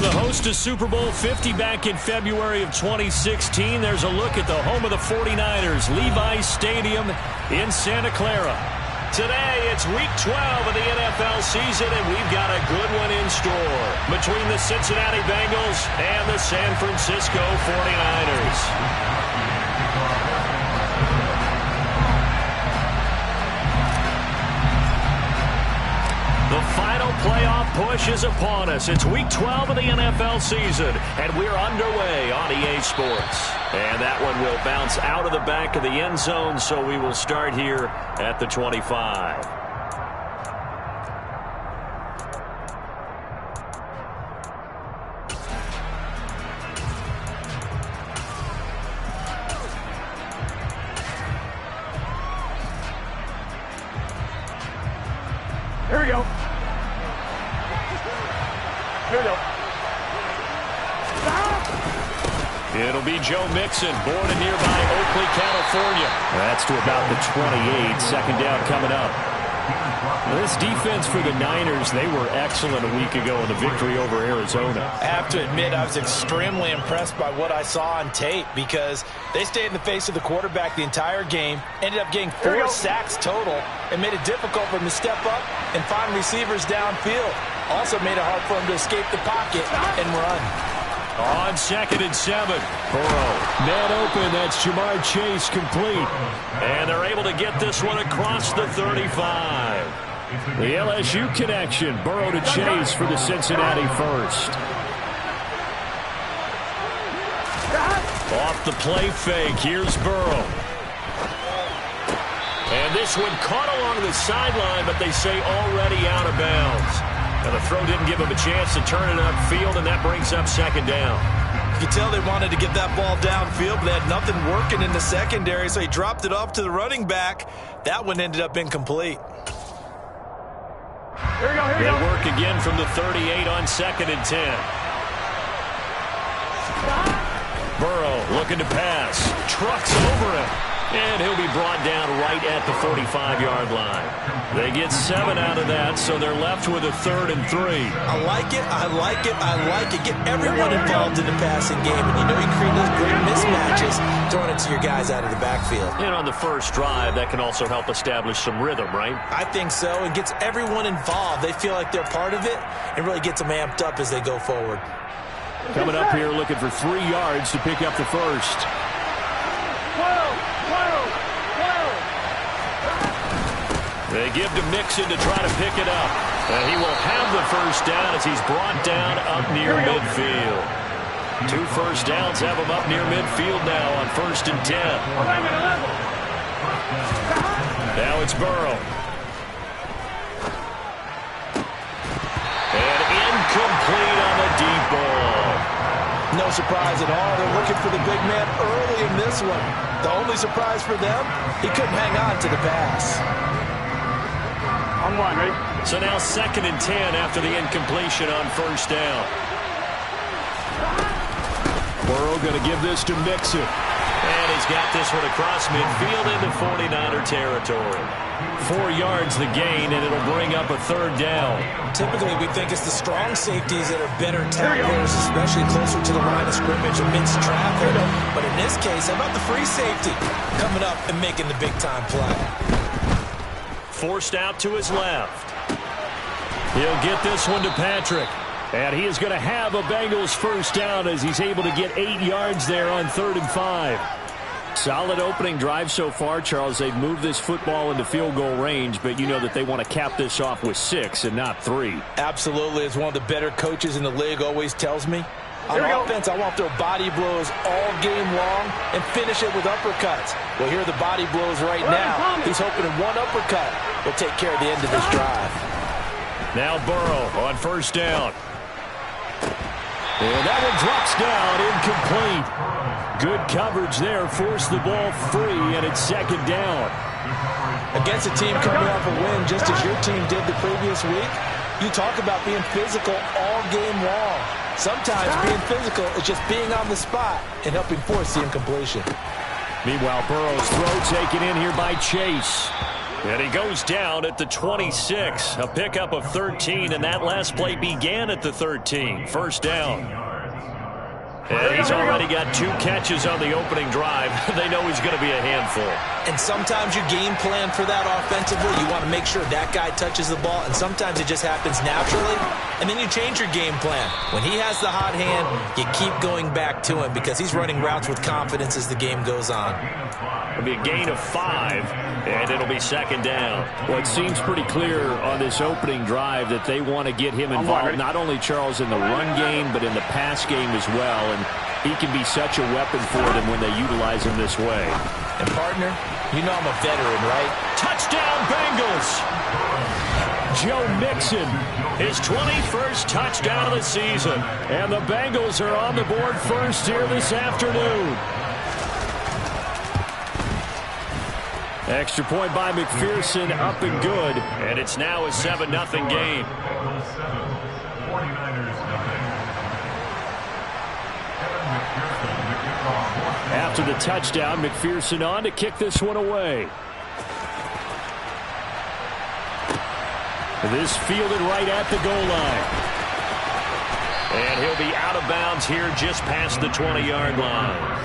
the host of Super Bowl 50 back in February of 2016. There's a look at the home of the 49ers, Levi's Stadium in Santa Clara. Today, it's Week 12 of the NFL season, and we've got a good one in store between the Cincinnati Bengals and the San Francisco 49ers. The final playoff push is upon us. It's Week 12 of the NFL season, and we're underway on EA Sports. And that one will bounce out of the back of the end zone, so we will start here at the 25. Here we go. Here we go. It'll be Joe Mixon, born in nearby Oakley, California. That's to about the 28. Second down coming up. This defense for the Niners, they were excellent a week ago in the victory over Arizona. I have to admit, I was extremely impressed by what I saw on tape because they stayed in the face of the quarterback the entire game, ended up getting 4 sacks total, and made it difficult for him to step up and find receivers downfield. Also made it hard for him to escape the pocket and run. On 2nd and 7, Burrow. Man open, that's Jamar Chase complete. And they're able to get this one across the 35. The LSU connection, Burrow to Chase for the Cincinnati first. Off the play fake, here's Burrow. And this one caught along the sideline, but they say already out of bounds. And the throw didn't give him a chance to turn it upfield, and that brings up second down. You can tell they wanted to get that ball downfield, but they had nothing working in the secondary, so he dropped it off to the running back. That one ended up incomplete. Here we go, here we They go. work again from the 38 on 2nd and 10. Burrow looking to pass. Trucks over him. And he'll be brought down right at the 45-yard line. They get 7 out of that, so they're left with a 3rd and 3. I like it, I like it, I like it. Get everyone involved in the passing game, and you know you create those great mismatches throwing it to your guys out of the backfield. And on the first drive, that can also help establish some rhythm, right? I think so. It gets everyone involved. They feel like they're part of it, and really gets them amped up as they go forward. Coming up here looking for 3 yards to pick up the first. They give to Mixon to try to pick it up. And he will have the first down as he's brought down up near midfield. 2 first downs have him up near midfield now on 1st and 10. Now it's Burrow. And incomplete on the deep ball. No surprise at all. They're looking for the big man early in this one. The only surprise for them, he couldn't hang on to the pass. On one, ready? So now 2nd and 10 after the incompletion on 1st down. Burrow going to give this to Mixon. And he's got this one across midfield into 49er territory. 4 yards the gain, and it'll bring up a 3rd down. Typically, we think it's the strong safeties that are better tacklers, especially closer to the line of scrimmage amidst traffic. But in this case, how about the free safety coming up and making the big-time play? Forced out to his left. He'll get this one to Patrick. And he is going to have a Bengals first down as he's able to get 8 yards there on 3rd and 5. Solid opening drive so far, Charles. They've moved this football into field goal range, but you know that they want to cap this off with 6 and not 3. Absolutely. As one of the better coaches in the league always tells me, on offense, I want to throw body blows all game long and finish it with uppercuts. Well, here are the body blows right now. He's hoping in one uppercut will take care of the end of this drive. Now Burrow on 1st down. And that one drops down, incomplete. Good coverage there, forced the ball free, and it's 2nd down. Against a team coming off a win, just as your team did the previous week, you talk about being physical all game long. Sometimes being physical is just being on the spot and helping force the incompletion. Meanwhile, Burrow's throw taken in here by Chase. And he goes down at the 26. A pickup of 13, and that last play began at the 13. First down. And he's already got 2 catches on the opening drive. They know he's going to be a handful. And sometimes you game plan for that offensively. You want to make sure that guy touches the ball, and sometimes it just happens naturally, and then you change your game plan. When he has the hot hand, you keep going back to him because he's running routes with confidence as the game goes on. It'll be a gain of 5, and it'll be second down. Well, it seems pretty clear on this opening drive that they want to get him involved, not only, Charles, in the run game, but in the pass game as well. And he can be such a weapon for them when they utilize him this way. And, partner, you know I'm a veteran, right? Touchdown, Bengals! Joe Mixon, his 21st touchdown of the season. And the Bengals are on the board first here this afternoon. Extra point by McPherson, up and good. And it's now a 7-0 game. After the touchdown, McPherson on to kick this one away. This fielded right at the goal line. And he'll be out of bounds here just past the 20-yard line.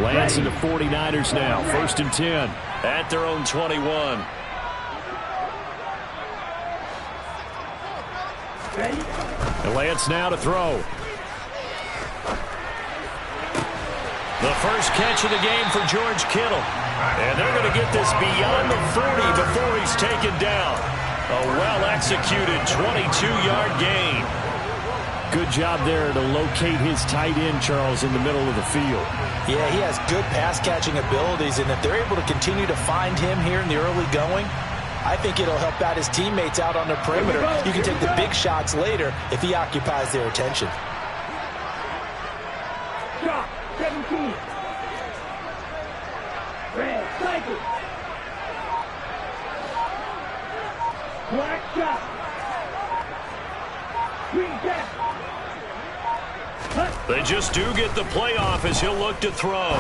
Lands in the 49ers now. 1st and 10 at their own 21. And Lance now to throw. The first catch of the game for George Kittle. And they're going to get this beyond the 40 before he's taken down. A well-executed 22-yard gain. Good job there to locate his tight end, Charles, in the middle of the field. Yeah, he has good pass-catching abilities, and if they're able to continue to find him here in the early going, I think it'll help out his teammates out on the perimeter. You can take the big shots later if he occupies their attention. Shot, 17. Red, cycle. Black shot. Green cat. They just do get the playoff as he'll look to throw.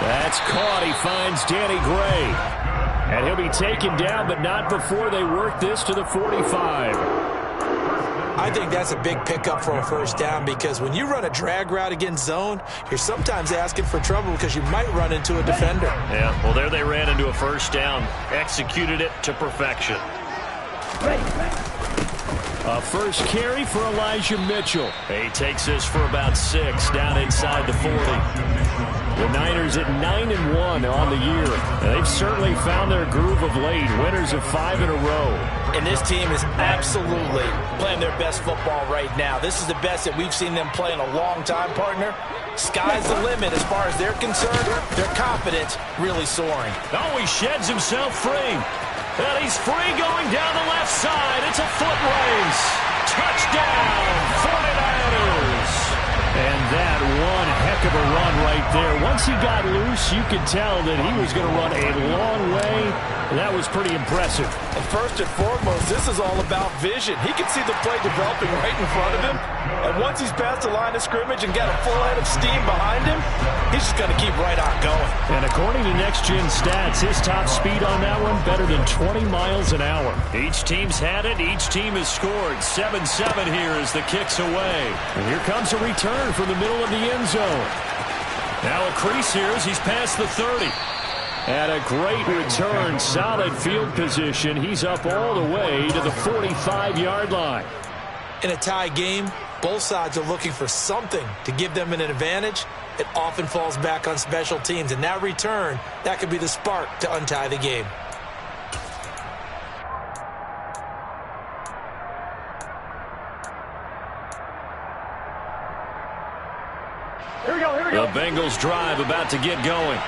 That's caught. He finds Danny Gray. And he'll be taken down, but not before they work this to the 45. I think that's a big pickup for a first down because when you run a drag route against zone, you're sometimes asking for trouble because you might run into a defender. Yeah, well, there they ran into a first down. Executed it to perfection. A first carry for Elijah Mitchell. He takes this for about 6 down inside the 40. The Niners at 9-1 on the year. And they've certainly found their groove of late. Winners of 5 in a row. And this team is absolutely playing their best football right now. This is the best that we've seen them play in a long time, partner. Sky's the limit as far as they're concerned. Their confidence really soaring. Oh, he sheds himself free. And he's free going down the left side. It's a foot race. Touchdown, 49ers. And that one heck of a run right there. Once he got loose, you could tell that he was going to run a long way. That was pretty impressive. And first and foremost, this is all about vision. He can see the play developing right in front of him. And once he's past the line of scrimmage and got a full head of steam behind him, he's just going to keep right on going. And according to Next Gen Stats, his top speed on that one, better than 20 miles an hour. Each team's had it. Each team has scored. 7-7 here as the kick's away. And here comes a return from the middle of the end zone. Now a crease here as he's past the 30. And a great return, solid field position. He's up all the way to the 45-yard line. In a tie game, both sides are looking for something to give them an advantage. It often falls back on special teams, and that return, that could be the spark to untie the game. Here we go, here we go. The Bengals drive about to get going.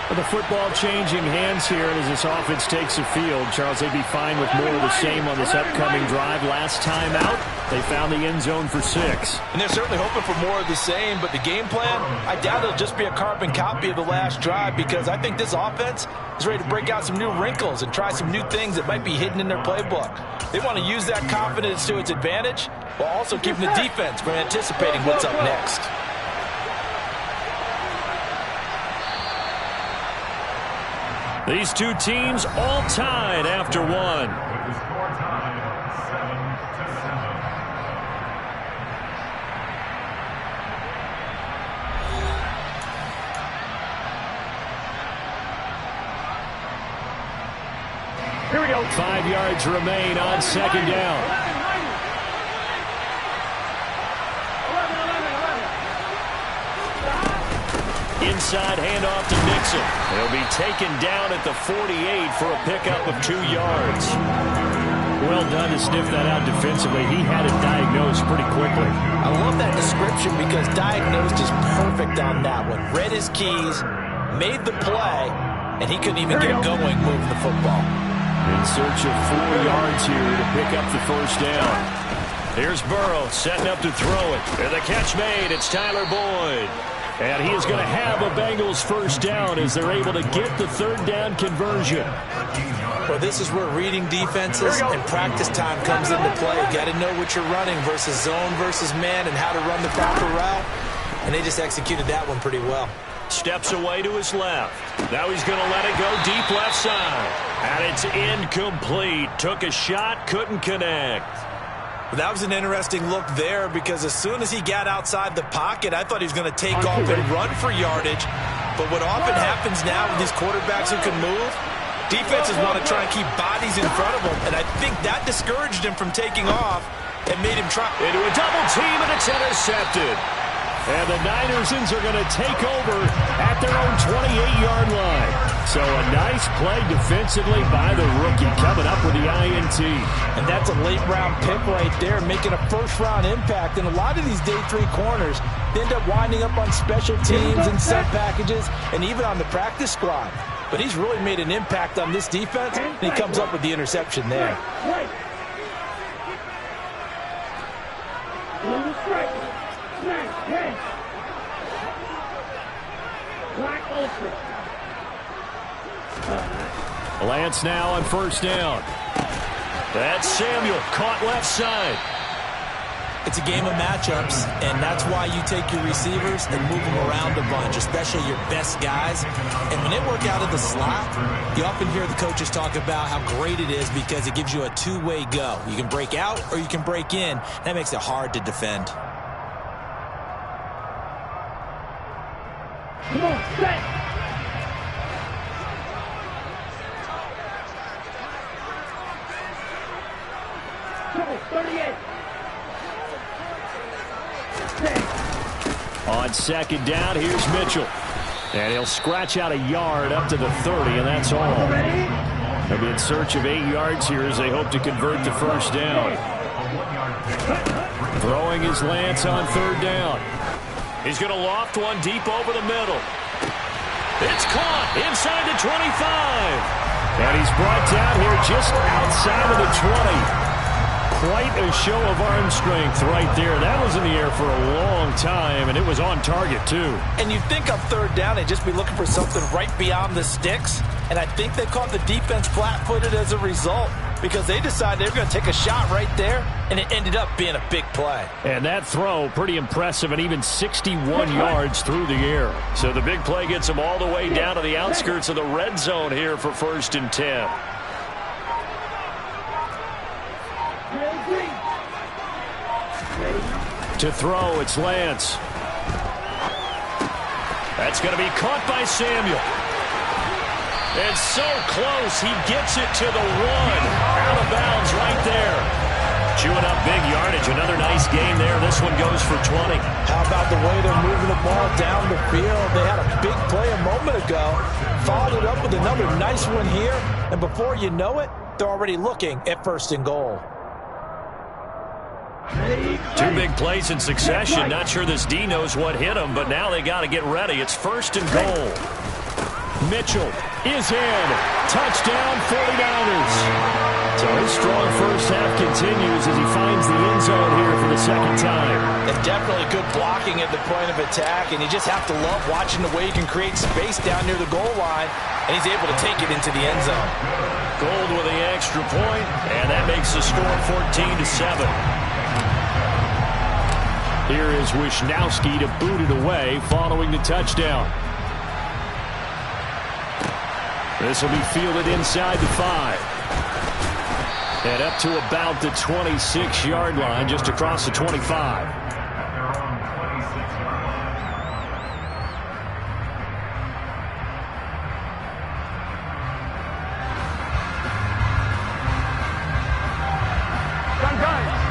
The football changing hands here as this offense takes the field. Charles, they'd be fine with more of the same on this upcoming drive. Last time out, they found the end zone for 6. And they're certainly hoping for more of the same, but the game plan, I doubt it'll just be a carbon copy of the last drive, because I think this offense is ready to break out some new wrinkles and try some new things that might be hidden in their playbook. They want to use that confidence to its advantage while also keeping the defense from anticipating what's up next. These two teams all tied after one. Here we go. 5 yards remain on second down. Inside handoff to Nixon. He'll be taken down at the 48 for a pickup of 2 yards. Well done to sniff that out defensively. He had it diagnosed pretty quickly. I love that description because diagnosed is perfect on that one. Read his keys, made the play, and he couldn't even get going moving the football. In search of 4 yards here to pick up the first down. Here's Burrow setting up to throw it. And the catch made. It's Tyler Boyd. And he is going to have a Bengals first down as they're able to get the third down conversion. Well, this is where reading defenses and practice time comes into play. You got to know what you're running versus zone versus man and how to run the proper route. And they just executed that one pretty well. Steps away to his left. Now he's going to let it go deep left side. And it's incomplete. Took a shot, couldn't connect. That was an interesting look there because as soon as he got outside the pocket, I thought he was going to take off and run for yardage. But what often happens now with these quarterbacks who can move, defenses want to try and keep bodies in front of them. And I think that discouraged him from taking off and made him try. Into a double team, and it's intercepted. And the Niners are going to take over at their own 28-yard line. So a nice play defensively by the rookie coming up with the INT. And that's a late-round pick right there, making a first-round impact. And a lot of these day 3 corners end up winding up on special teams and sub packages and even on the practice squad. But he's really made an impact on this defense, and he comes up with the interception there. Lance now on first down. That's Samuel, caught left side. It's a game of matchups, and that's why you take your receivers and move them around a bunch, especially your best guys. And when they work out of the slot, you often hear the coaches talk about how great it is because it gives you a two-way go. You can break out or you can break in. That makes it hard to defend. Come on, set. On second down, here's Mitchell. And he'll scratch out a yard up to the 30, and that's all. They'll be in search of 8 yards here as they hope to convert the first down. Throwing is Lance on third down. He's going to loft one deep over the middle. It's caught inside the 25. And he's brought down here just outside of the 20. Quite a show of arm strength right there. That was in the air for a long time, and it was on target, too. And you'd think on third down they'd just be looking for something right beyond the sticks, and I think they caught the defense flat-footed as a result because they decided they were going to take a shot right there, and it ended up being a big play. And that throw, pretty impressive, and even 61 yards through the air. So the big play gets them all the way down to the outskirts of the red zone here for 1st and 10. To throw, it's Lance. That's going to be caught by Samuel. And so close, he gets it to the 1. Out of bounds right there. Chewing up big yardage. Another nice game there. This one goes for 20. How about the way they're moving the ball down the field? They had a big play a moment ago. Followed it up with another nice one here. And before you know it, they're already looking at 1st and goal. 2 big plays in succession. Not sure this D knows what hit him, but now they got to get ready. It's 1st and goal. Mitchell is in. Touchdown 49ers. So his strong first half continues as he finds the end zone here for the second time. And definitely good blocking at the point of attack, and you just have to love watching the way he can create space down near the goal line, and he's able to take it into the end zone. Gold with the extra point, and that makes the score 14-7. Here is Wisnowski to boot it away following the touchdown. This will be fielded inside the 5. And up to about the 26-yard line, just across the 25.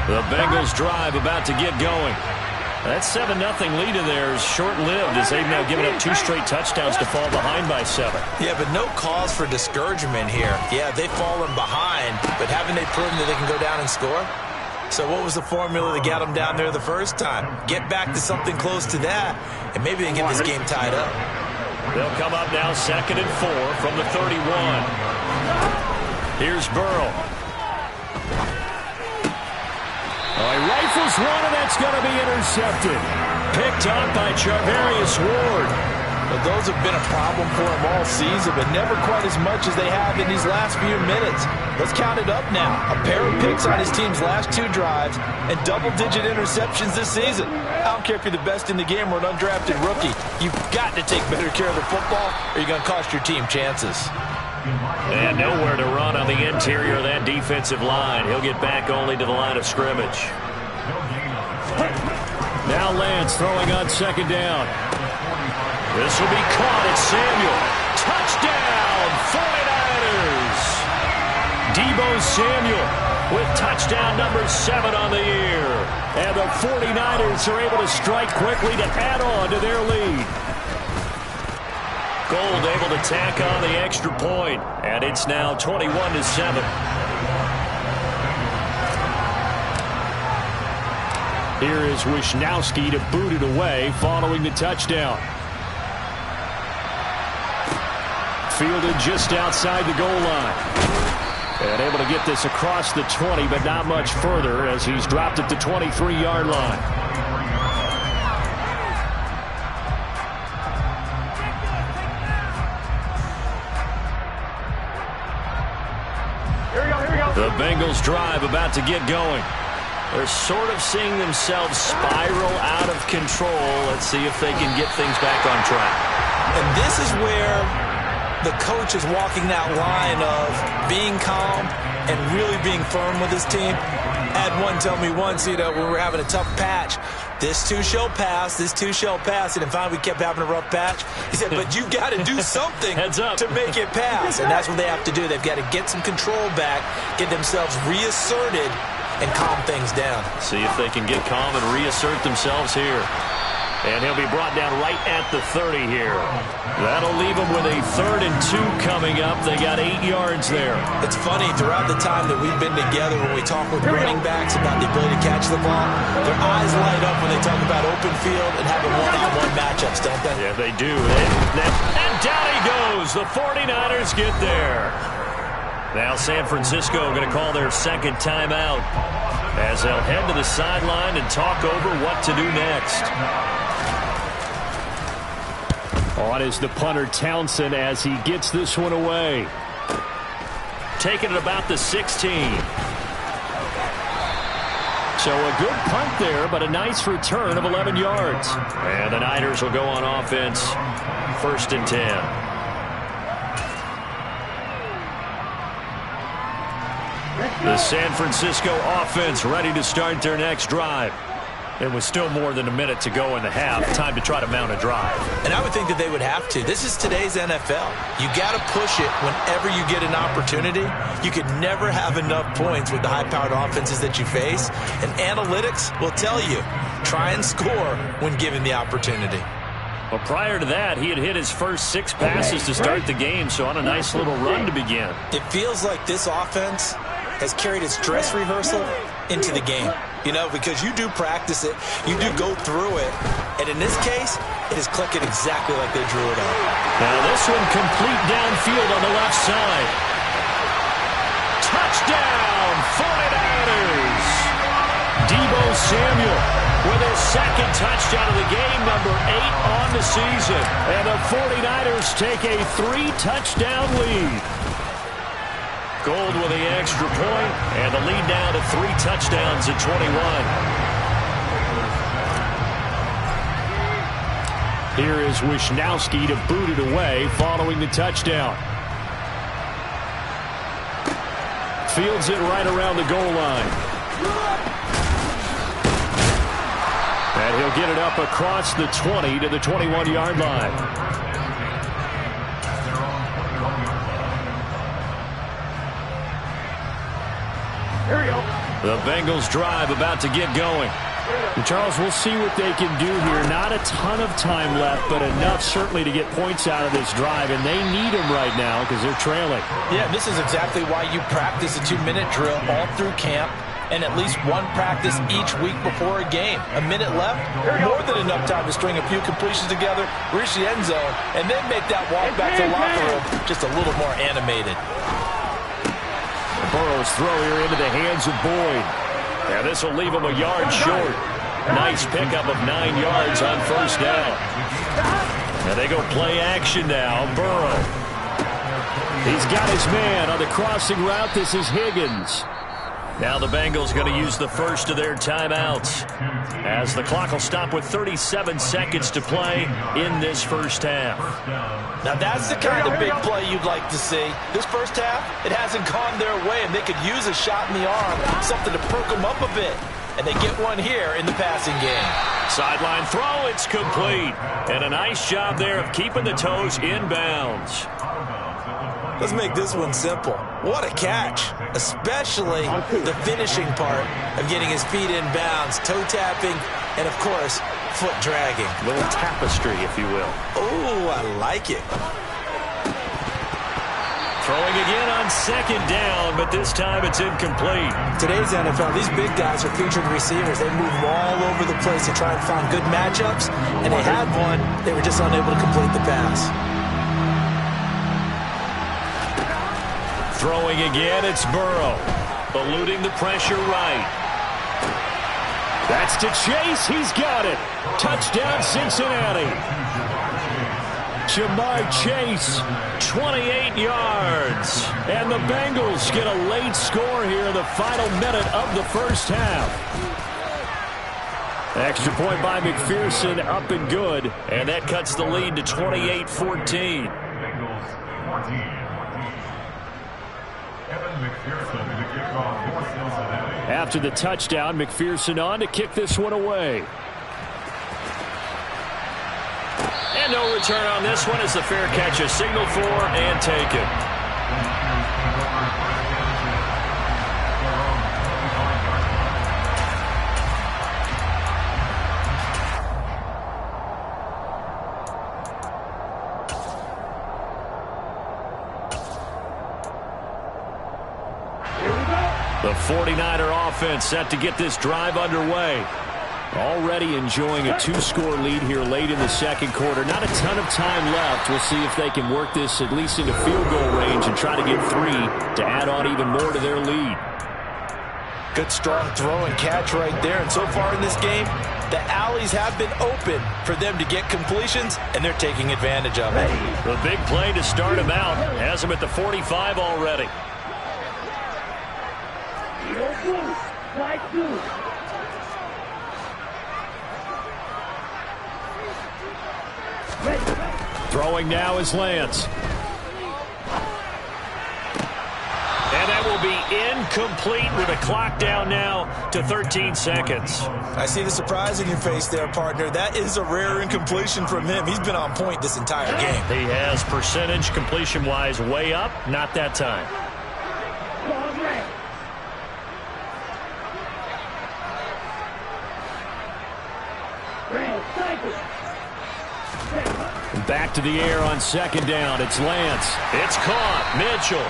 The Bengals drive about to get going. That 7-0 lead of theirs short-lived as they've now given up 2 straight touchdowns to fall behind by 7. Yeah, but no cause for discouragement here. Yeah, they've fallen behind, but haven't they proven that they can go down and score? So what was the formula that got them down there the first time? Get back to something close to that, and maybe they can get this game tied up. They'll come up now 2nd and 4 from the 31. Here's Burrow. He rifles one, and that's going to be intercepted. Picked up by Charvarius Ward. But those have been a problem for him all season, but never quite as much as they have in these last few minutes. Let's count it up now. A pair of picks on his team's last 2 drives and double-digit interceptions this season. I don't care if you're the best in the game or an undrafted rookie. You've got to take better care of the football or you're going to cost your team chances. And nowhere to run on the interior of that defensive line. He'll get back only to the line of scrimmage. Now Lance throwing on 2nd down. This will be caught at Samuel. Touchdown, 49ers! Deebo Samuel with touchdown number 7 on the year. And the 49ers are able to strike quickly to add on to their lead. Gold able to tack on the extra point, and it's now 21-7. Here is Wisnowski to boot it away following the touchdown. Fielded just outside the goal line. And able to get this across the 20, but not much further as he's dropped at the 23-yard line. The Bengals drive about to get going. They're sort of seeing themselves spiral out of control. Let's see if they can get things back on track. And this is where the coach is walking that line of being calm and really being firm with his team. Had one tell me once, when we were having a tough patch, this too shall pass, this too shall pass. And finally we kept having a rough patch. He said, but you got to do something to make it pass. And that's what they have to do. They've got to get some control back, get themselves reasserted, and calm things down. See if they can get calm and reassert themselves here. And he'll be brought down right at the 30 here. That'll leave them with a 3rd and 2 coming up. They got 8 yards there. It's funny, throughout the time that we've been together, when we talk with running backs about the ability to catch the ball, their eyes light up when they talk about open field and having one-on-one matchups, don't they? Yeah, they do. And down he goes. The 49ers get there. Now San Francisco going to call their 2nd timeout as they'll head to the sideline and talk over what to do next. On is the punter Townsend as he gets this one away. Taking it about the 16. So a good punt there, but a nice return of 11 yards. And the Niners will go on offense. 1st and 10. The San Francisco offense ready to start their next drive. It was still more than a minute to go in the half. Time to try to mount a drive. And I would think that they would have to. This is today's NFL. You got to push it whenever you get an opportunity. You could never have enough points with the high-powered offenses that you face. And analytics will tell you, try and score when given the opportunity. Well, prior to that, he had hit his first 6 passes to start the game, so on a nice little run to begin. It feels like this offense has carried its dress rehearsal into the game. You know, because you do practice it, you do go through it, and in this case, it is clicking exactly like they drew it up. Now this one complete downfield on the left side. Touchdown, 49ers! Deebo Samuel with his second touchdown of the game, number 8 on the season. And the 49ers take a 3-touchdown lead. Gold with the extra point, and the lead now to 3 touchdowns at 21. Here is Wisnowski to boot it away following the touchdown. Fields it right around the goal line. And he'll get it up across the 20 to the 21-yard line. Here we go. The Bengals drive about to get going. And Charles, we'll see what they can do here. Not a ton of time left, but enough certainly to get points out of this drive. And they need them right now because they're trailing. Yeah, this is exactly why you practice a 2-minute drill all through camp and at least one practice each week before a game. A minute left, more than enough time to string a few completions together, reach the end zone, and then make that walk back to the locker room just a little more animated. Burrow's throw here into the hands of Boyd. And this will leave him a yard short. Nice pickup of 9 yards on first down. And they go play action now. Burrow. He's got his man on the crossing route. This is Higgins. Now the Bengals going to use the first of their timeouts, as the clock will stop with 37 seconds to play in this first half. Now that's the kind of big play you'd like to see. This first half, it hasn't gone their way, and they could use a shot in the arm, something to perk them up a bit. And they get one here in the passing game. Sideline throw, it's complete. And a nice job there of keeping the toes in bounds. Let's make this one simple. What a catch, especially the finishing part of getting his feet in bounds, toe tapping, and of course, foot dragging. A little tapestry, if you will. Oh, I like it. Throwing again on second down, but this time it's incomplete. Today's NFL, these big guys are featured receivers. They move all over the place to try and find good matchups, and they had one. They were just unable to complete the pass. Throwing again, it's Burrow. Eluding the pressure right. That's to Chase. He's got it. Touchdown, Cincinnati. Jamar Chase, 28 yards. And the Bengals get a late score here in the final minute of the first half. Extra point by McPherson, up and good. And that cuts the lead to 28-14. After the touchdown, McPherson on to kick this one away. And no return on this one as the fair catch is signaled for and taken. The 49er offense set to get this drive underway. Already enjoying a 2-score lead here late in the second quarter. Not a ton of time left. We'll see if they can work this at least into field goal range and try to get 3 to add on even more to their lead. Good strong throw and catch right there. And so far in this game, the alleys have been open for them to get completions, and they're taking advantage of it. The big play to start him out has him at the 45 already. Throwing now is Lance. And that will be incomplete with the clock down now to 13 seconds. I see the surprise in your face there, partner. That is a rare incompletion from him. He's been on point this entire game. He has percentage completion-wise way up, not that time. Back to the air on second down. It's Lance. It's caught. Mitchell.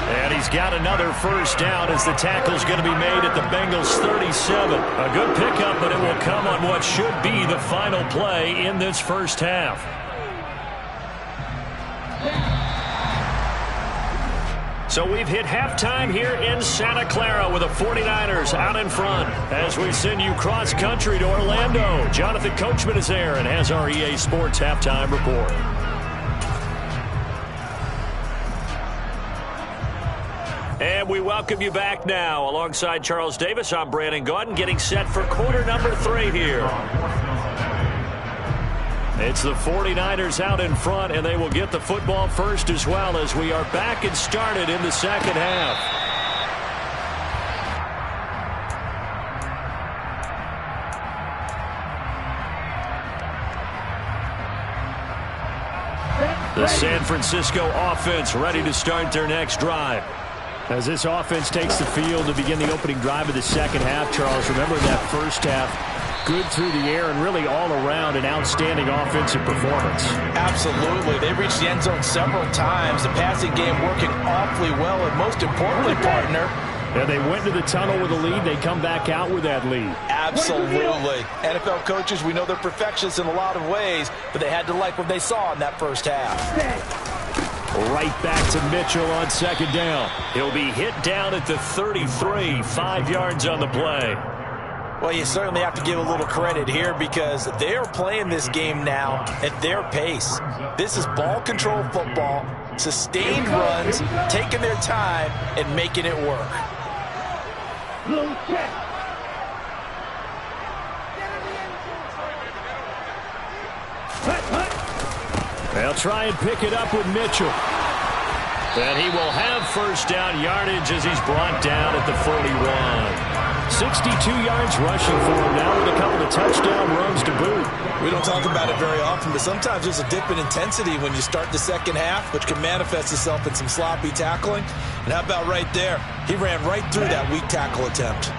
And he's got another first down as the tackle's going to be made at the Bengals 37. A good pickup, but it will come on what should be the final play in this first half. So we've hit halftime here in Santa Clara with the 49ers out in front. As we send you cross-country to Orlando, Jonathan Coachman is there and has our EA Sports halftime report. And we welcome you back now. Alongside Charles Davis, I'm Brandon Gaudin, getting set for quarter number 3 here. It's the 49ers out in front, and they will get the football first as well as we are back and started in the second half. The San Francisco offense ready to start their next drive. As this offense takes the field to begin the opening drive of the second half, Charles, remember that first half, good through the air and really all around an outstanding offensive performance. Absolutely. They reached the end zone several times. The passing game working awfully well, and most importantly, partner, yeah, they went to the tunnel with a lead. They come back out with that lead. Absolutely. NFL coaches, we know they're perfectionists in a lot of ways, but they had to like what they saw in that first half. Right back to Mitchell on second down. He'll be hit down at the 33, 5 yards on the play. Well, you certainly have to give a little credit here because they are playing this game now at their pace. This is ball control football, sustained runs, taking their time, and making it work. They'll try and pick it up with Mitchell. And he will have first down yardage as he's brought down at the 41. 62 yards rushing for him now with a couple of touchdown runs to boot. We don't talk about it very often, but sometimes there's a dip in intensity when you start the second half, which can manifest itself in some sloppy tackling. And how about right there? He ran right through that weak tackle attempt.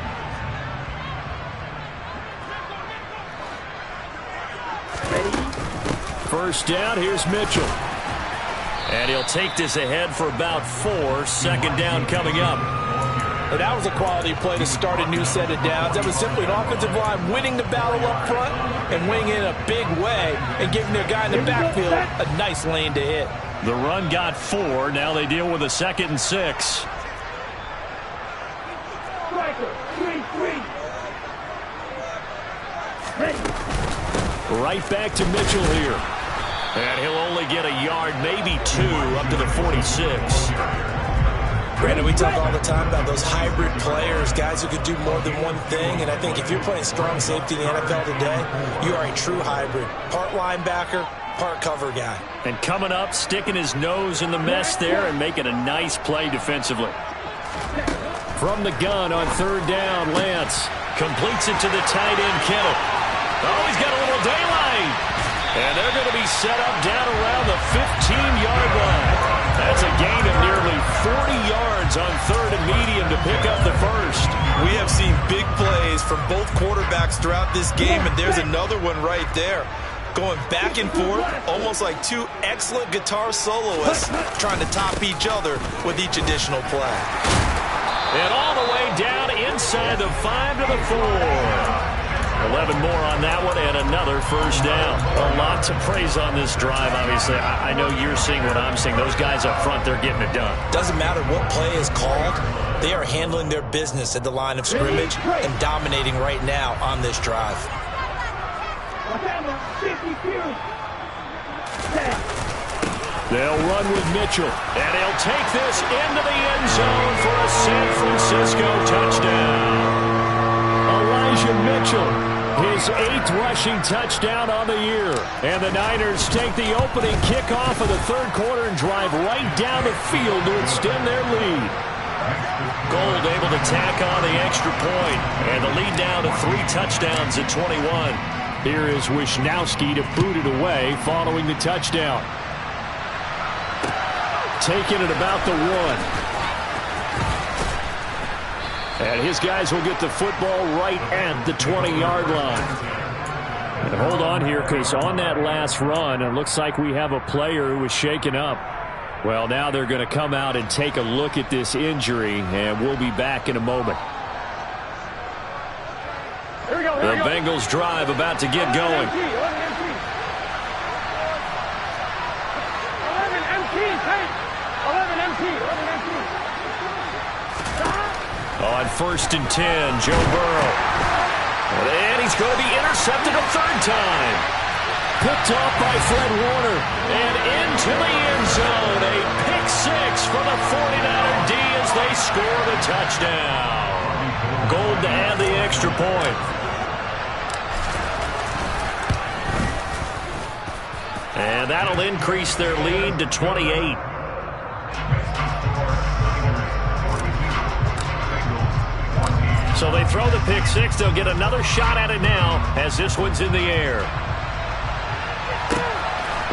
First down, here's Mitchell. And he'll take this ahead for about 4. Second down coming up. But that was a quality play to start a new set of downs. That was simply an offensive line winning the battle up front and winning in a big way and giving their guy in the backfield a nice lane to hit. The run got 4. Now they deal with a 2nd and 6. Right back to Mitchell here. And he'll only get a yard, maybe 2, up to the 46. Brandon, we talk all the time about those hybrid players, guys who could do more than one thing. And I think if you're playing strong safety in the NFL today, you are a true hybrid. Part linebacker, part cover guy. And coming up, sticking his nose in the mess there and making a nice play defensively. From the gun on third down, Lance completes it to the tight end, Kittle. Oh, he's got a little daylight. And they're going to be set up down around the 15-yard line. That's a gain of nearly 40 yards on third and medium to pick up the first. We have seen big plays from both quarterbacks throughout this game, and there's another one right there. Going back and forth, almost like two excellent guitar soloists trying to top each other with each additional play. And all the way down inside the 5 to the 4. 11 more on that one and another first down. A lot to praise on this drive, obviously. I know you're seeing what I'm seeing. Those guys up front, they're getting it done. Doesn't matter what play is called. They are handling their business at the line of scrimmage and dominating right now on this drive. They'll run with Mitchell, and he'll take this into the end zone for a San Francisco touchdown. Elijah Mitchell, his 8th rushing touchdown on the year. And the Niners take the opening kickoff of the third quarter and drive right down the field to extend their lead. Gold able to tack on the extra point, and the lead down to 3 touchdowns at 21. Here is Wisnowski to boot it away following the touchdown. Taking it about the 1. And his guys will get the football right at the 20-yard line. And hold on here, because on that last run, it looks like we have a player who was shaken up. Well, now they're going to come out and take a look at this injury, and we'll be back in a moment. The Bengals drive about to get going. On 1st and 10, Joe Burrow. And he's going to be intercepted a third time. Picked off by Fred Warner. And into the end zone. A pick six for the 49er D as they score the touchdown. Gold to add the extra point. And that'll increase their lead to 28. So they throw the pick six. They'll get another shot at it now as this one's in the air.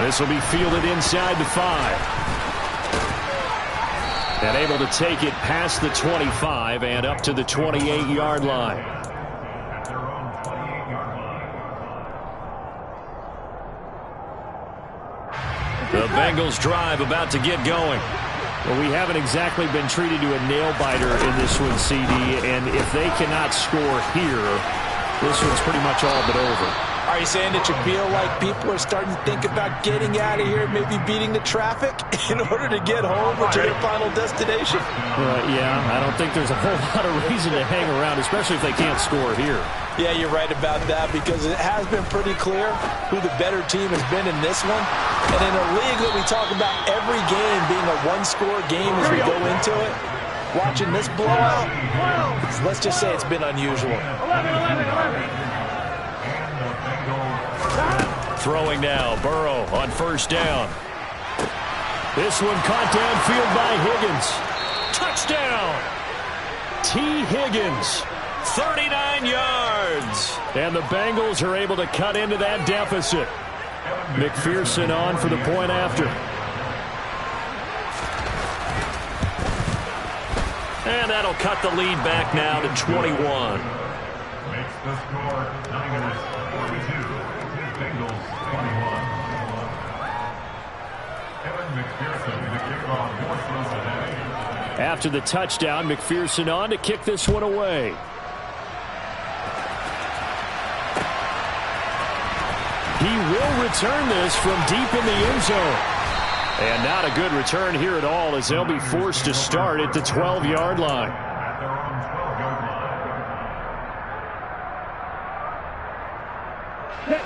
This will be fielded inside the 5. And able to take it past the 25 and up to the 28-yard line. The Bengals drive about to get going. Well, we haven't exactly been treated to a nail-biter in this one, CD, and if they cannot score here, this one's pretty much all but over. Are you saying that you feel like people are starting to think about getting out of here, maybe beating the traffic in order to get home or to their final destination? Yeah, I don't think there's a whole lot of reason to hang around, especially if they can't score here. Yeah, you're right about that because it has been pretty clear who the better team has been in this one. And in a league that we talk about every game being a one-score game as we go into it, watching this blowout, let's just say it's been unusual. Throwing now, Burrow on 1st down. This one caught downfield by Higgins. Touchdown! T. Higgins, 39 yards. And the Bengals are able to cut into that deficit. McPherson on for the point after. And that'll cut the lead back now to 21. Makes the score Niners 42, Bengals 21. Evan McPherson to kick off for Cincinnati. After the touchdown, McPherson on to kick this one away. He will return this from deep in the end zone. And not a good return here at all as they'll be forced to start at the 12-yard line. At their own 12-yard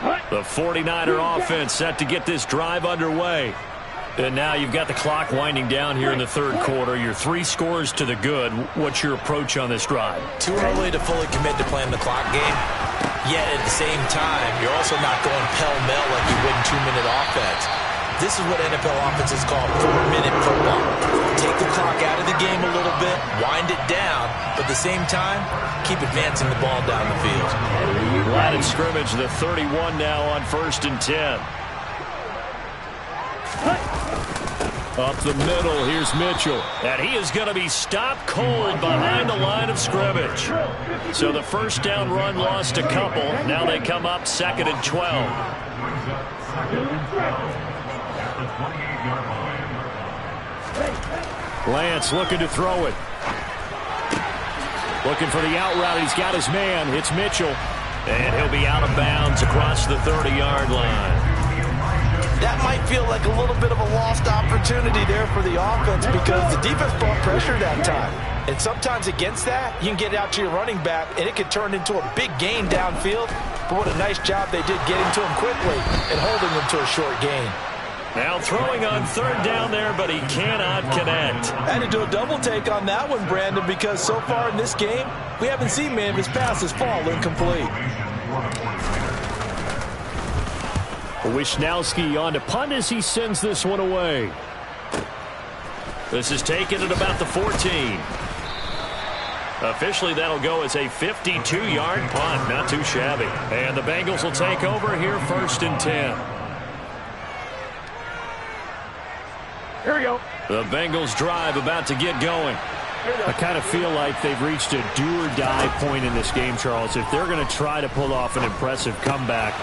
line. The 49er offense set to get this drive underway. And now you've got the clock winding down here in the third quarter. You're 3 scores to the good. What's your approach on this drive? Too early to fully commit to playing the clock game. Yet at the same time, you're also not going pell-mell like you would in 2-minute offense. This is what NFL offenses call 4-minute football. Take the clock out of the game a little bit, wind it down, but at the same time, keep advancing the ball down the field. Line of scrimmage, the 31 now on 1st and 10. Up the middle, here's Mitchell. And he is going to be stopped cold behind the line of scrimmage. So the first down run lost a couple. Now they come up 2nd and 12. Lance looking to throw it. Looking for the out route. He's got his man. It's Mitchell. And he'll be out of bounds across the 30-yard line. That might feel like a little bit of a lost opportunity there for the offense because the defense brought pressure that time. And sometimes against that, you can get out to your running back, and it can turn into a big gain downfield. But what a nice job they did getting to him quickly and holding him to a short gain. Now throwing on 3rd down there, but he cannot connect. I had to do a double take on that one, Brandon, because so far in this game, we haven't seen many of his passes fall incomplete. Wisnowski on to punt as he sends this one away. This is taken at about the 14. Officially, that'll go as a 52-yard punt. Not too shabby. And the Bengals will take over here 1st and 10. Here we go. The Bengals drive about to get going. I kind of feel like they've reached a do-or-die point in this game, Charles. If they're going to try to pull off an impressive comeback,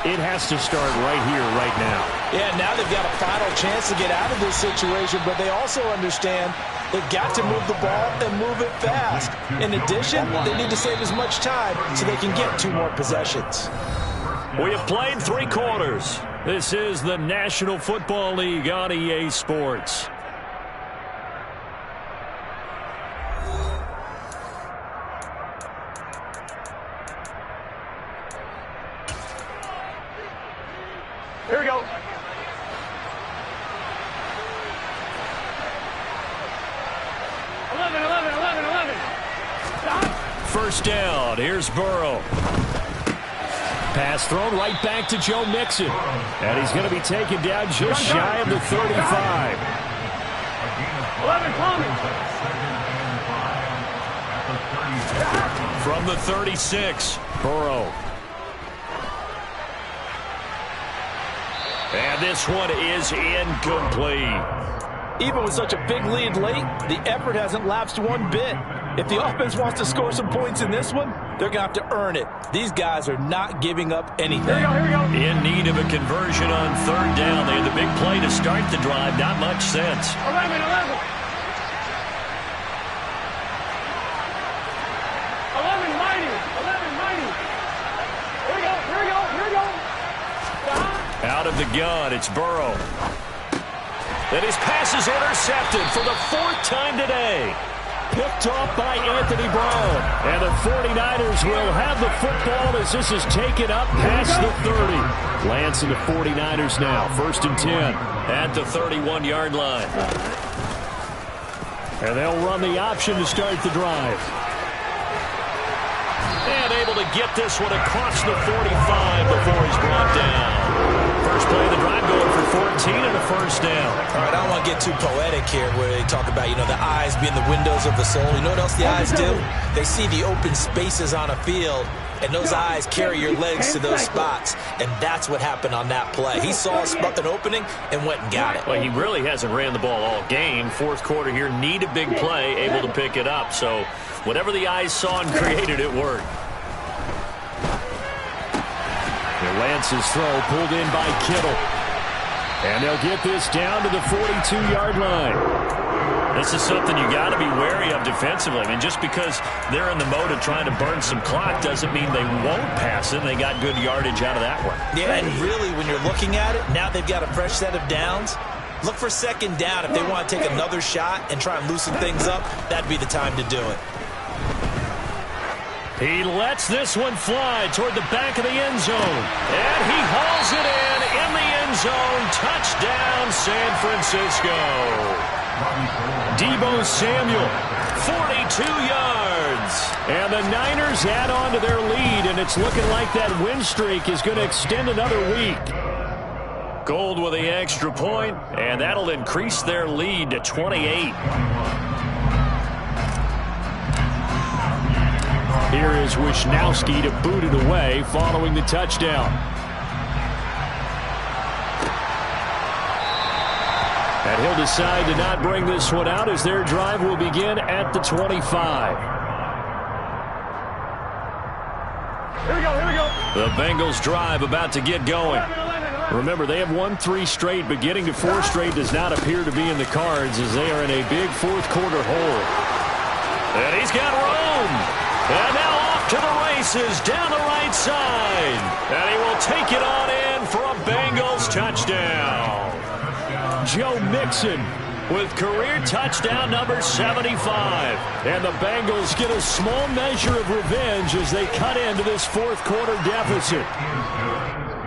it has to start right here, right now. Yeah, now they've got a final chance to get out of this situation, but they also understand they've got to move the ball and move it fast. In addition, they need to save as much time so they can get 2 more possessions. We have played 3 quarters. This is the National Football League on EA Sports. Here we go. 11. Stop. First down. Here's Burrow. Pass thrown right back to Joe Mixon. And he's going to be taken down just shy of the 35. 11 coming. From the 36, Burrow. And this one is incomplete. Even with such a big lead late, the effort hasn't lapsed one bit. If the offense wants to score some points in this one, they're going to have to earn it. These guys are not giving up anything. Here we go. In need of a conversion on 3rd down. They had the big play to start the drive. Not much sense. 11. 11 mighty. Here we go. Stop. Out of the gun, it's Burrow. And his pass is intercepted for the 4th time today. Picked off by Anthony Brown. And the 49ers will have the football as this is taken up past the 30. Lance and the 49ers now. 1st and 10 at the 31-yard line. And they'll run the option to start the drive. And able to get this one across the 45 before he's brought down. First play of the drive going for 14 and a 1st down. All right, I don't want to get too poetic here where they talk about, the eyes being the windows of the soul. You know what else the eyes do? They see the open spaces on a field, and those eyes carry your legs to those spots. And that's what happened on that play. He saw an opening and went and got it. Well, he really hasn't ran the ball all game. 4th quarter here, need a big play, able to pick it up. So whatever the eyes saw and created, it worked. Lance's throw pulled in by Kittle. And they'll get this down to the 42-yard line. This is something you got to be wary of defensively. I mean, just because they're in the mode of trying to burn some clock doesn't mean they won't pass it. They got good yardage out of that one. Yeah, and really, when you're looking at it, now they've got a fresh set of downs. Look for 2nd down. If they want to take another shot and try and loosen things up, that'd be the time to do it. He lets this one fly toward the back of the end zone. And he hauls it in the end zone. Touchdown, San Francisco. Deebo Samuel, 42 yards. And the Niners add on to their lead, and it's looking like that win streak is going to extend another week. Gold with the extra point, and that'll increase their lead to 28. Here is Wisnowski to boot it away following the touchdown. And he'll decide to not bring this one out as their drive will begin at the 25. Here we go. The Bengals drive about to get going. Remember, they have won 3 straight, but getting to 4 straight does not appear to be in the cards as they are in a big 4th quarter hole. And he's got room. And now off to the races down the right side. And he will take it on in for a Bengals touchdown. Joe Mixon with career touchdown number 75. And the Bengals get a small measure of revenge as they cut into this 4th quarter deficit.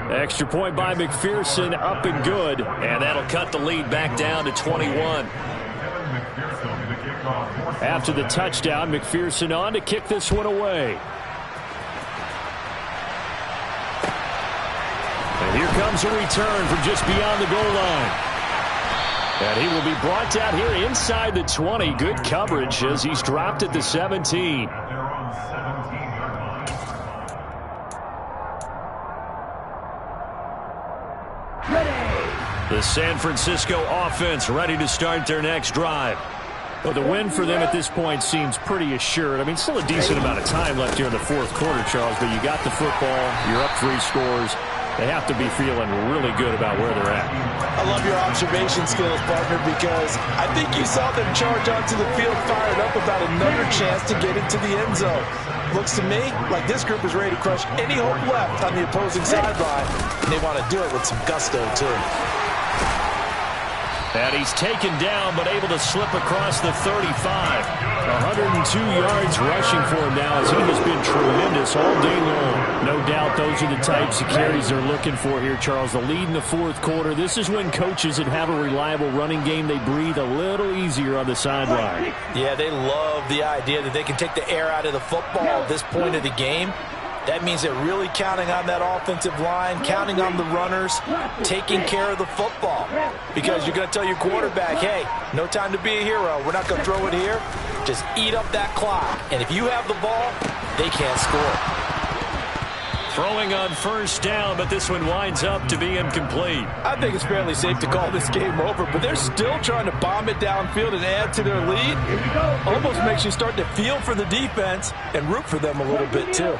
Extra point by McPherson, up and good. And that'll cut the lead back down to 21. After the touchdown, McPherson on to kick this one away. And here comes a return from just beyond the goal line. And he will be brought down here inside the 20. Good coverage as he's dropped at the 17. Ready. The San Francisco offense ready to start their next drive. Well, the win for them at this point seems pretty assured. I mean, still a decent amount of time left here in the fourth quarter, Charles, but you got the football, you're up 3 scores. They have to be feeling really good about where they're at. I love your observation skills, partner, because I think you saw them charge onto the field fired up about another chance to get into the end zone. Looks to me like this group is ready to crush any hope left on the opposing sideline, and they want to do it with some gusto, too. And he's taken down, but able to slip across the 35. 102 yards rushing for him now, as he has been tremendous all day long. No doubt those are the types of carries they're looking for here, Charles. The lead in the fourth quarter. This is when coaches that have a reliable running game, they breathe a little easier on the sideline. Yeah, they love the idea that they can take the air out of the football at this point of the game. That means they're really counting on that offensive line, counting on the runners, taking care of the football. Because you're going to tell your quarterback, hey, no time to be a hero. We're not going to throw it here. Just eat up that clock. And if you have the ball, they can't score. Throwing on first down, but this one winds up to be incomplete. I think it's fairly safe to call this game over, but they're still trying to bomb it downfield and add to their lead. Almost makes you start to feel for the defense and root for them a little bit, too.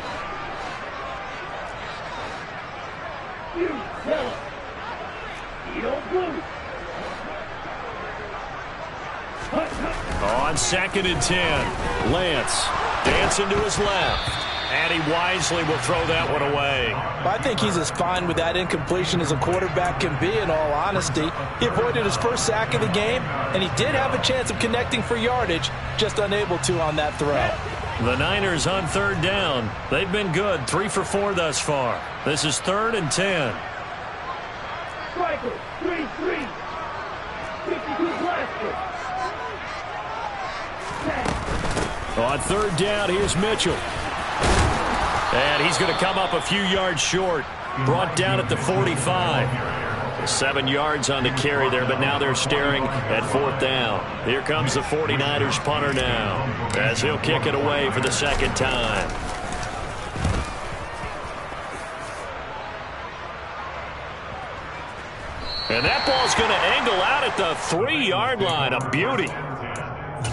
On 2nd and 10, Lance dancing to his left, and he wisely will throw that one away. I think he's as fine with that incompletion as a quarterback can be, in all honesty. He avoided his first sack of the game, and he did have a chance of connecting for yardage, just unable to on that throw. The Niners on 3rd down. They've been good, 3 for 4 thus far. This is 3rd and 10. Striker, 3-3. 52 blaster. On 3rd down, here's Mitchell. And he's going to come up a few yards short. Brought down at the 45. 7 yards on the carry there, but now they're staring at 4th down. Here comes the 49ers punter now, as he'll kick it away for the 2nd time. And that ball's going to angle out at the 3-yard line. A beauty.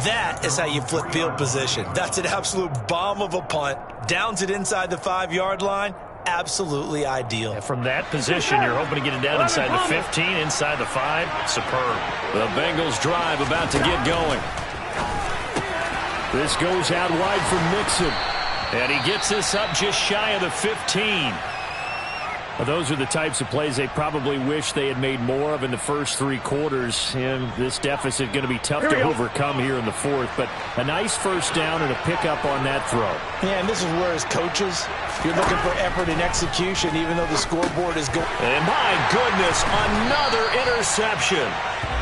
That is how you flip field position. That's an absolute bomb of a punt. Downs it inside the 5-yard line. Absolutely ideal. And from that position, you're hoping to get it down inside the 15, inside the 5. Superb. The Bengals drive about to get going. This goes out wide for Mixon. And he gets this up just shy of the 15. Well, those are the types of plays they probably wish they had made more of in the first 3 quarters. And this deficit going to be tough to overcome here in the 4th. But a nice first down and a pickup on that throw. Yeah, and this is where, as coaches, you're looking for effort and execution, even though the scoreboard is going. And my goodness, another interception.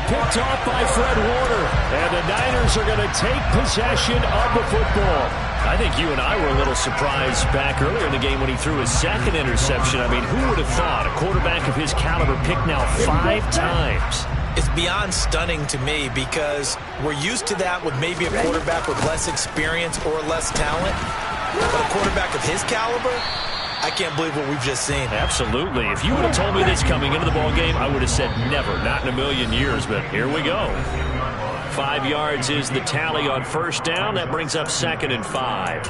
Picked off by Fred Warner. And the Niners are going to take possession of the football. I think you and I were a little surprised back earlier in the game when he threw his 2nd interception. I mean, who would have thought a quarterback of his caliber picked now 5 times? It's beyond stunning to me because we're used to that with maybe a quarterback with less experience or less talent. But a quarterback of his caliber, I can't believe what we've just seen. Absolutely. If you would have told me this coming into the ballgame, I would have said never, not in a million years, but here we go. 5 yards is the tally on first down. That brings up 2nd and 5.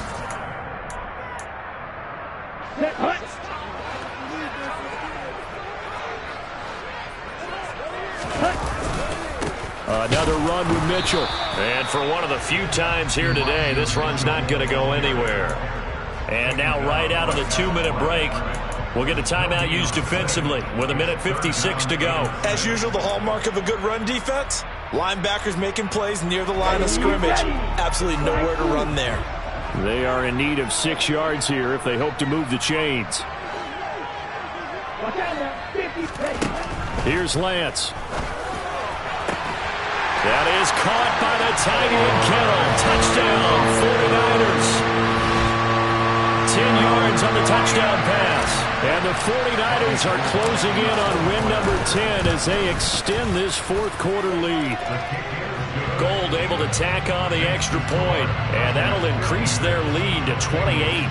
Another run with Mitchell. And for one of the few times here today, this run's not going to go anywhere. And now right out of the 2-minute break, we'll get a timeout used defensively with 1:56 to go. As usual, the hallmark of a good run defense, linebackers making plays near the line of scrimmage. Absolutely nowhere to run there. They are in need of 6 yards here if they hope to move the chains. Here's Lance. That is caught by the tight end Carroll. Touchdown, 49ers. 10 yards on the touchdown pass. And the 49ers are closing in on win number 10 as they extend this 4th quarter lead. Gold able to tack on the extra point, and that'll increase their lead to 28.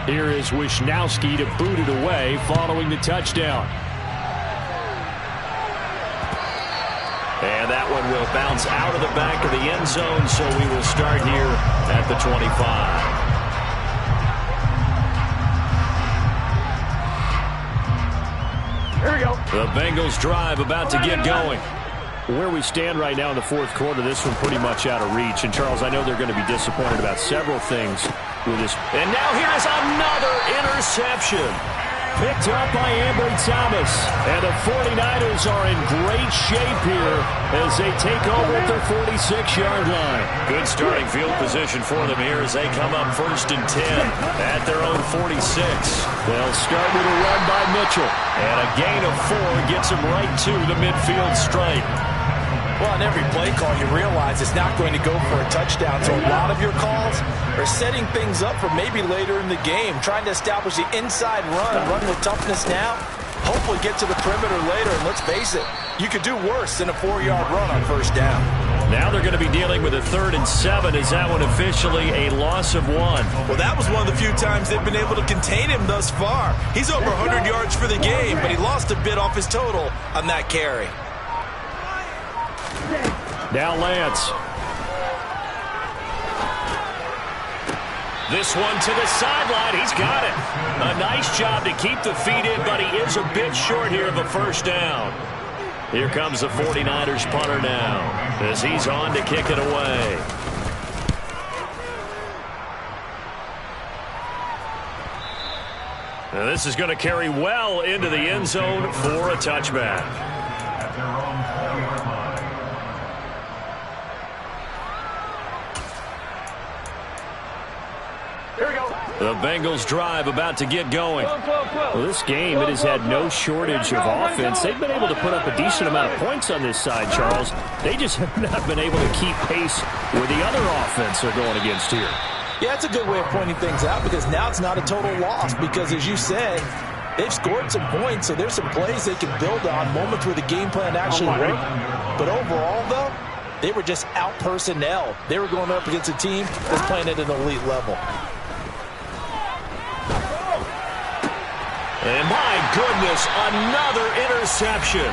Here is Wisnowski to boot it away following the touchdown. And that one and will bounce out of the back of the end zone, so we will start here at the 25. Here we go. The Bengals drive about to get going. Where we stand right now in the fourth quarter, this one pretty much out of reach. And, Charles, I know they're going to be disappointed about several things with this. And now here is another interception. Picked up by Ambry Thomas. And the 49ers are in great shape here as they take over at their 46-yard line. Good starting field position for them here as they come up 1st and 10 at their own 46. They'll start with a run by Mitchell. And a gain of 4 gets them right to the midfield stripe. Well, on every play call, you realize it's not going to go for a touchdown. So a lot of your calls are setting things up for maybe later in the game, trying to establish the inside run with toughness now, hopefully get to the perimeter later. And let's face it, you could do worse than a 4-yard run on 1st down. Now they're going to be dealing with a 3rd and 7. Is that one officially a loss of 1? Well, that was one of the few times they've been able to contain him thus far. He's over 100 yards for the game, but he lost a bit off his total on that carry. Now Lance. This one to the sideline. He's got it. A nice job to keep the feet in, but he is a bit short here of a 1st down. Here comes the 49ers punter now as he's on to kick it away. Now this is going to carry well into the end zone for a touchback. At their own 40-yard line. Here we go. The Bengals drive about to get going. Well, this game, it has had no shortage of offense. They've been able to put up a decent amount of points on this side, Charles. They just have not been able to keep pace with the other offense they're going against here. Yeah, that's a good way of pointing things out because now it's not a total loss because, as you said, they've scored some points, so there's some plays they can build on, moments where the game plan actually worked. But overall, though, they were just out-personnel. They were going up against a team that's playing at an elite level. And my goodness, another interception.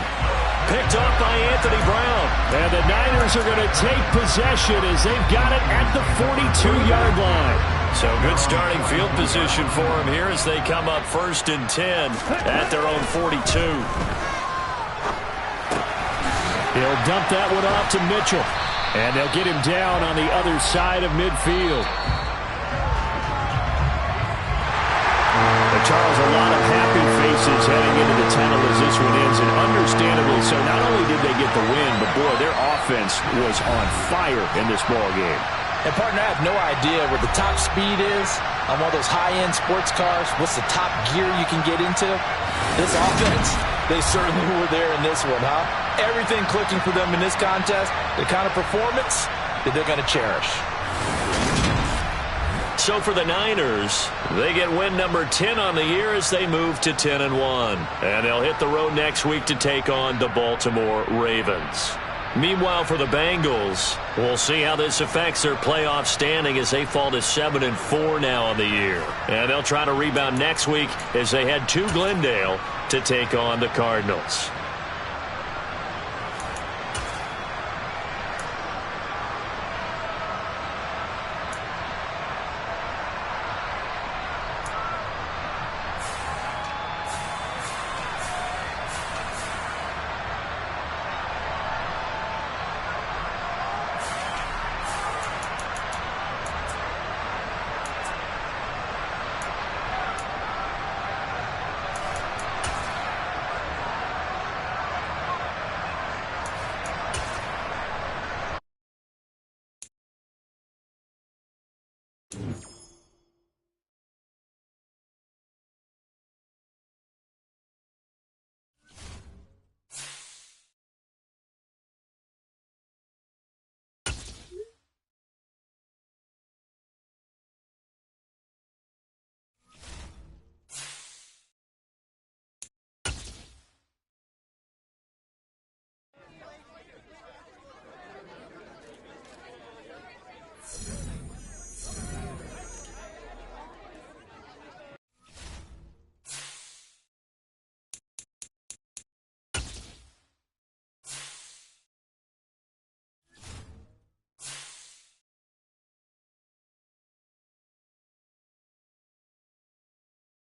Picked up by Anthony Brown. And the Niners are going to take possession as they've got it at the 42-yard line. So good starting field position for them here as they come up 1st and 10 at their own 42. He'll dump that one off to Mitchell. And they'll get him down on the other side of midfield. Charles, a lot of happy faces heading into the tunnel as this one ends, and understandably so. Not only did they get the win, but, boy, their offense was on fire in this ball game. And, partner, I have no idea where the top speed is on one of those high-end sports cars. What's the top gear you can get into? This offense, they certainly were there in this one, huh? Everything clicking for them in this contest, the kind of performance that they're going to cherish. So for the Niners, they get win number 10 on the year as they move to 10-1. And they'll hit the road next week to take on the Baltimore Ravens. Meanwhile, for the Bengals, we'll see how this affects their playoff standing as they fall to 7-4 now on the year. And they'll try to rebound next week as they head to Glendale to take on the Cardinals.